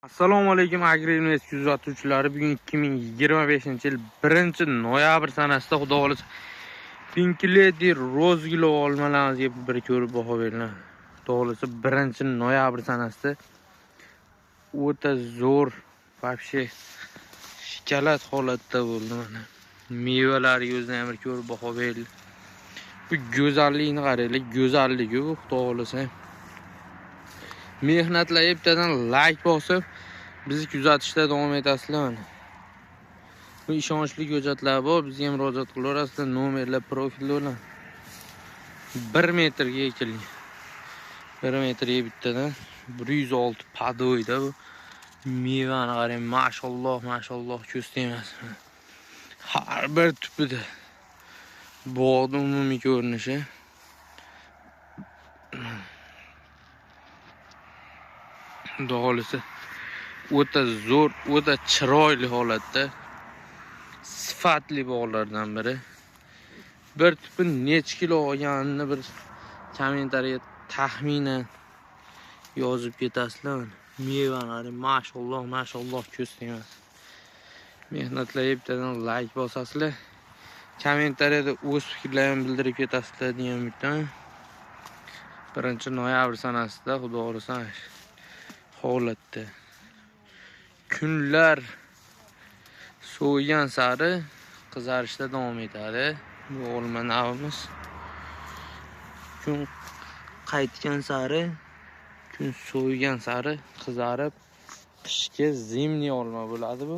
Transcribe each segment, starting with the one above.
Assalomu alaykum Agri-Invest kuzatuvchilari. Bugun 2025-yil 1-noyabr sanasida xudo xolisa Pinkledi rozgilo olmalarimizga bir ko'rib baho beriladi. Xudo xolisa 1-noyabr sanasida o'ta zo'r, вообще shikalat holatda bo'ldi mana. Mevalari o'zidan bir ko'rib baho berildi. Bu go'zallikni qaranglar, go'zalligi bu xudo xolisa. Mehnatlar eptadan like bosib bizni kuzatishda davom etasizlar. Bu ishonchli hujjatlar bor, bizga ham murojaat qilaverasizlar. Nomerlar, profillar 1 metrga ekilgan. 1 metrga bittadan 106 padoyda bu mevani qarang, mashalloh ko'z tegmas. Har bir tupida bog'ning umumiy ko'rinishi. Xudo xolisa o'ta zo'r, o'ta chiroyli holatda sifatli bog'lardan biri. Bir tupi necha kilo olganini bir kommentariyaga taxminan yozib ketasizlar. Mevani mashalloh ko'z tegmas. Mehnatlar eptadan like bosasizlar. Kommentariyada o'z fikrlaringizni bildirib ketasizlar degan umiddaman. 1-noyabr sanasida xudo xolisa holatda kunlar so'ygan sari qizarishda davom etadi. Bu olma navimiz kun qaytgan sari, kun so'ygan sari qizarib qishga zimniy olma bo'ladi bu.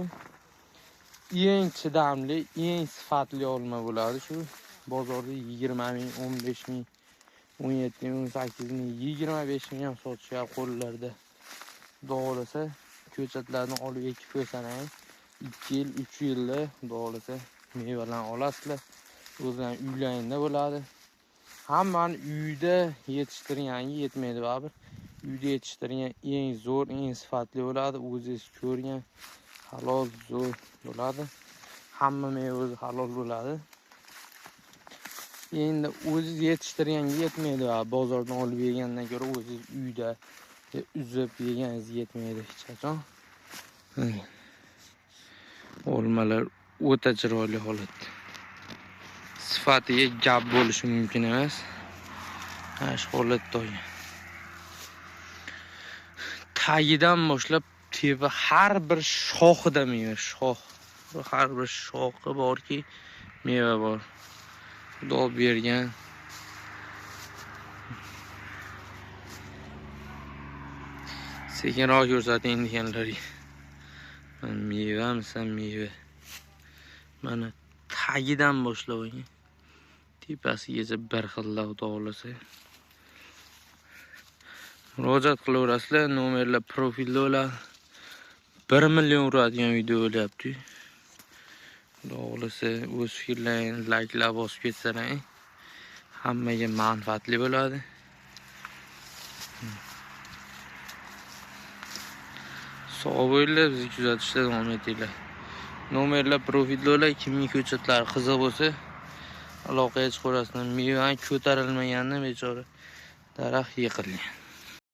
Eng chidamli, eng sifatli olma bo'ladi. Shu bozorda 20 ming, 15 ming, 17 ming, 18 ming, 25 ming ham sotishyapti qo'llarda. Xudo xolisa ko'chatlarni olib ekib qo'ysangiz 2 yil, 3 yilda xudo xolisa mevalarni olasizlar. O'zingizning uylaringizda bo'ladi. Hammani uyda yetishtirganga yetmaydi baribir. Uyda yetishtirgan eng zo'r, eng sifatli bo'ladi. O'zingiz ko'rgan halol zo'r bo'ladi. Hamma meva o'zi halol bo'ladi. Endi o'zingiz yetishtirganga yetmaydi va bozordan olib yegandan ko'ra o'zingiz uyda uzib yeganingiz yetmaydi hech qachon. Olmalar o'ta chiroyli holatda. Sifatiga gap bo'lishi mumkin emas. Shu holatda olgan. Tagidan boshlab tepa har bir shoxida meva, har bir shoxi borki meva bor. Xudo bergan. Sekinroq ko'rsating deganlarga. Meva. Mana tagidan boshlab olgan. Tepasigacha bir xillar xudo xolisa. Murojaat qilaverasizlar, nomerlar, profillar 1 million uradigan video bo'lyapti. Xudo xolisa o'z fikrlaringizni like'lab bosib ketsangiz hammaga manfaatli bo'ladi. Sog' bo'linglar, bizni kuzatishda davom etinglar. Nomerlar, profillar, kimning ko'chatlari qiziq bo'lsa aloqaga chiqaverasizlar. Mevani ko'tarilmaganini bechora daraxt yiqilgan.